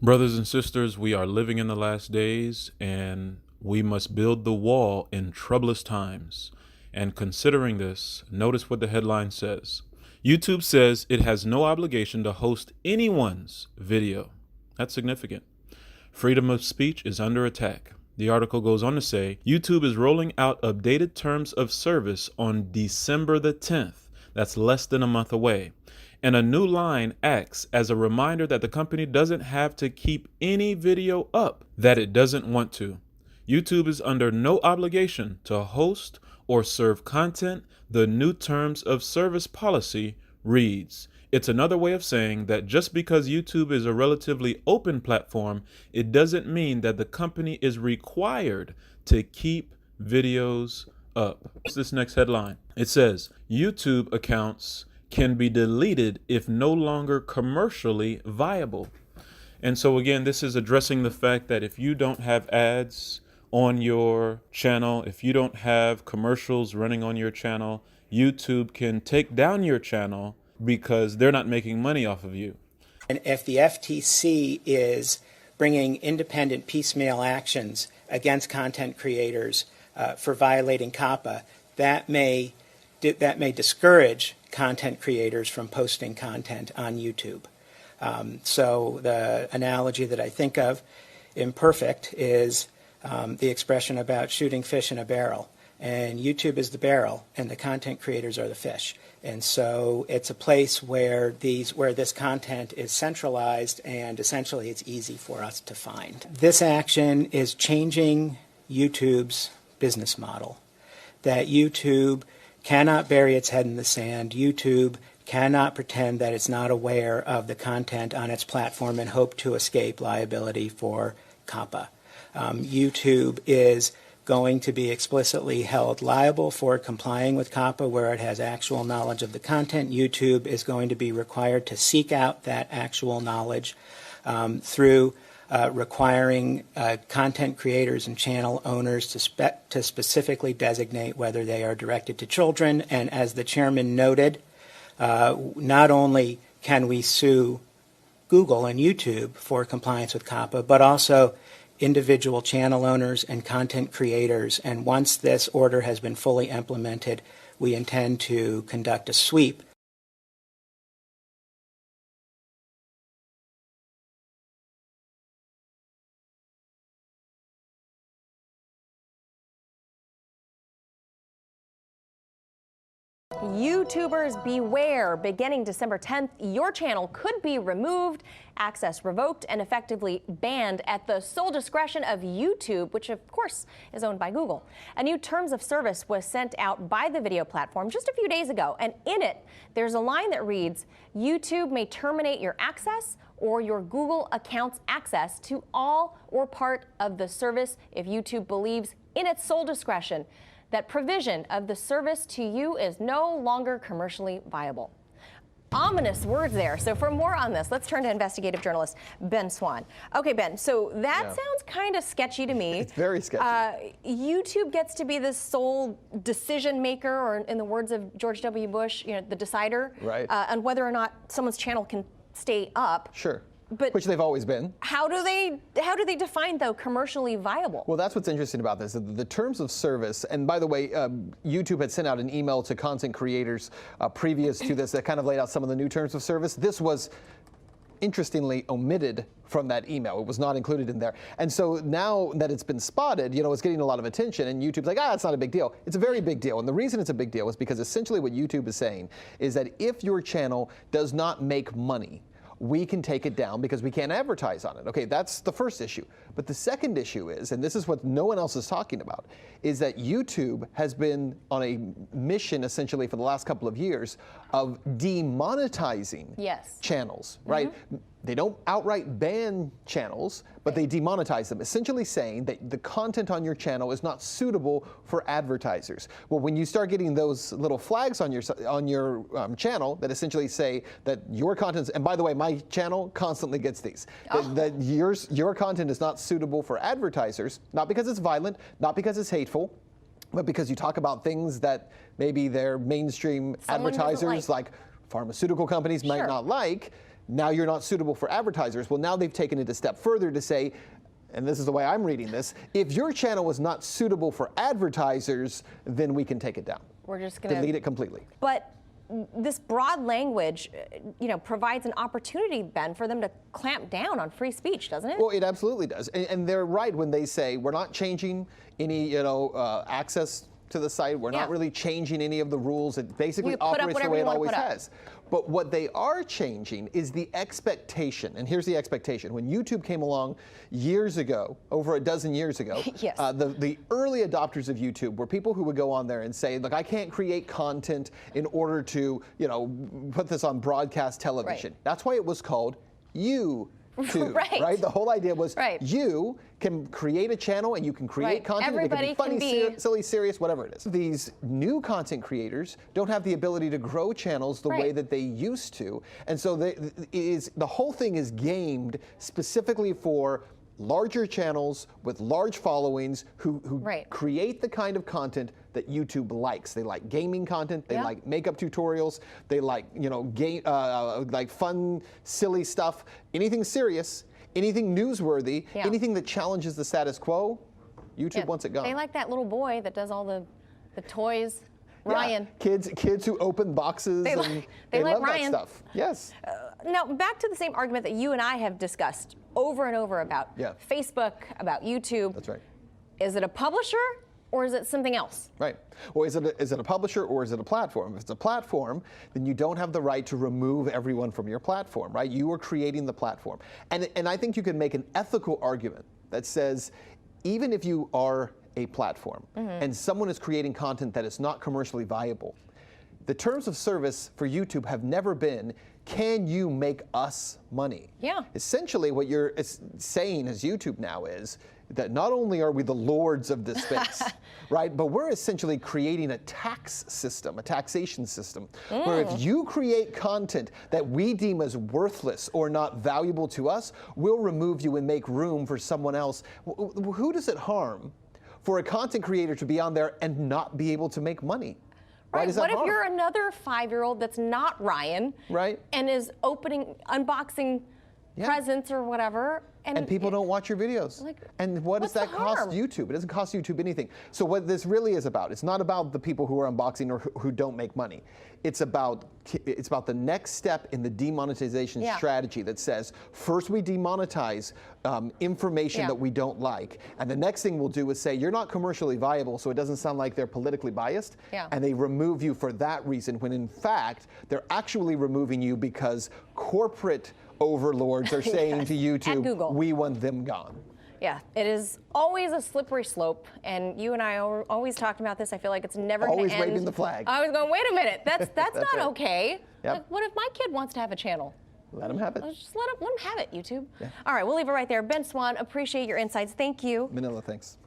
Brothers and sisters, we are living in the last days, and we must build the wall in troublous times. And considering this, notice what the headline says. YouTube says it has no obligation to host anyone's video. That's significant. Freedom of speech is under attack. The article goes on to say, YouTube is rolling out updated terms of service on December the 10th. That's less than a month away. And a new line acts as a reminder that the company doesn't have to keep any video up that it doesn't want to. YouTube is under no obligation to host or serve content, the new terms of service policy reads. It's another way of saying that just because YouTube is a relatively open platform, it doesn't mean that the company is required to keep videos up. What's this next headline? It says, YouTube accounts can be deleted if no longer commercially viable. And so again, this is addressing the fact that if you don't have ads on your channel, if you don't have commercials running on your channel, YouTube can take down your channel because they're not making money off of you. And if the FTC is bringing independent piecemeal actions against content creators for violating COPPA, that may discourage content creators from posting content on YouTube. So the analogy that I think of, imperfect, is the expression about shooting fish in a barrel. And YouTube is the barrel, and the content creators are the fish. And so it's a place where this content is centralized, and essentially it's easy for us to find. This action is changing YouTube's business model, that YouTube cannot bury its head in the sand. YouTube cannot pretend that it's not aware of the content on its platform and hope to escape liability for COPPA. YouTube is going to be explicitly held liable for complying with COPPA where it has actual knowledge of the content. YouTube is going to be required to seek out that actual knowledge through requiring content creators and channel owners to specifically designate whether they are directed to children. And as the chairman noted, not only can we sue Google and YouTube for compliance with COPPA, but also individual channel owners and content creators. And once this order has been fully implemented, we intend to conduct a sweep YouTubers beware. Beginning December 10th, your channel could be removed, access revoked, and effectively banned at the sole discretion of YouTube, which of course is owned by Google. A new terms of service was sent out by the video platform just a few days ago, and in it, there's a line that reads, YouTube may terminate your access or your Google account's access to all or part of the service if YouTube believes in its sole discretion that provision of the service to you is no longer commercially viable. Ominous words there. So for more on this, let's turn to investigative journalist Ben Swan. Okay, Ben, so that sounds kind of sketchy to me. It's very sketchy. YouTube gets to be the sole decision maker, or in the words of George W. Bush, the decider, right, on whether or not someone's channel can stay up. Sure. But which they've always been. How do they define, though, commercially viable? Well, that's what's interesting about this. The terms of service, and by the way, YouTube had sent out an email to content creators previous to this that kind of laid out some of the new terms of service. This was interestingly omitted from that email. It was not included in there. And so now that it's been spotted, it's getting a lot of attention, and YouTube's like, it's not a big deal. It's a very big deal. And the reason it's a big deal is because essentially what YouTube is saying is that if your channel does not make money, we can take it down because we can't advertise on it. Okay, that's the first issue. But the second issue is, and this is what no one else is talking about, is that YouTube has been on a mission essentially for the last couple of years of demonetizing channels, right? They don't outright ban channels, but they demonetize them, essentially saying that the content on your channel is not suitable for advertisers. Well, when you start getting those little flags on your channel that essentially say that your content, and by the way, my channel constantly gets these, that your content is not suitable for advertisers, not because it's violent, not because it's hateful, but because you talk about things that maybe their mainstream advertisers like pharmaceutical companies might not like, now you're not suitable for advertisers. Well, now they've taken it a step further to say, and this is the way I'm reading this, if your channel is not suitable for advertisers, then we can take it down. We're just going to delete it completely. But this broad language, provides an opportunity, Ben, for them to clamp down on free speech, doesn't it? Well, it absolutely does. And they're right when they say we're not changing any, access to the site. We're not really changing any of the rules. It basically operates the way it always has. But what they are changing is the expectation. And here's the expectation. When YouTube came along years ago, over a dozen years ago, yes. The early adopters of YouTube were people who would go on there and say, look, I can't create content in order to, put this on broadcast television. Right. That's why it was called YouTube. Right. The whole idea was you can create a channel and you can create content. Everybody it can be funny, can be silly, serious, whatever it is. These new content creators don't have the ability to grow channels the way that they used to. And so the whole thing is gamed specifically for larger channels with large followings who create the kind of content that YouTube likes. They like gaming content. They like makeup tutorials. They like, like fun, silly stuff. Anything serious, anything newsworthy, anything that challenges the status quo, YouTube wants it gone. They like that little boy that does all the toys. Ryan. Kids who open boxes. They love Ryan. that stuff. Yes. Now, back to the same argument that you and I have discussed over and over about Facebook, about YouTube. That's right. Is it a publisher or is it something else? Right. Well, is it a publisher or is it a platform? If it's a platform, then you don't have the right to remove everyone from your platform, right? You are creating the platform. And I think you can make an ethical argument that says, even if you are a platform and someone is creating content that is not commercially viable, the terms of service for YouTube have never been, can you make us money? Yeah. Essentially what you're saying as YouTube now is that not only are we the lords of this space, right, but we're essentially creating a tax system, a taxation system, where if you create content that we deem as worthless or not valuable to us, we'll remove you and make room for someone else. Who does it harm for a content creator to be on there and not be able to make money? Right. What if you're another 5-year-old that's not Ryan, and is unboxing presents or whatever, and people don't watch your videos? And what does that cost YouTube? It doesn't cost YouTube anything. So what this really is about, it's not about the people who are unboxing or who don't make money. It's about the next step in the demonetization strategy that says, first we demonetize information that we don't like, and the next thing we'll do is say, you're not commercially viable, so it doesn't sound like they're politically biased, and they remove you for that reason, when in fact, they're actually removing you because corporate overlords are saying to YouTube, we want them gone. Yeah, it is always a slippery slope, and you and I are always talking about this. I feel like it's never going to end. Always waving the flag. I was going, wait a minute, that's not right. okay. Yep. Like, what if my kid wants to have a channel? Let him have it. Just let him have it, YouTube. All right, we'll leave it right there. Ben Swan, appreciate your insights. Thank you. Manila, thanks.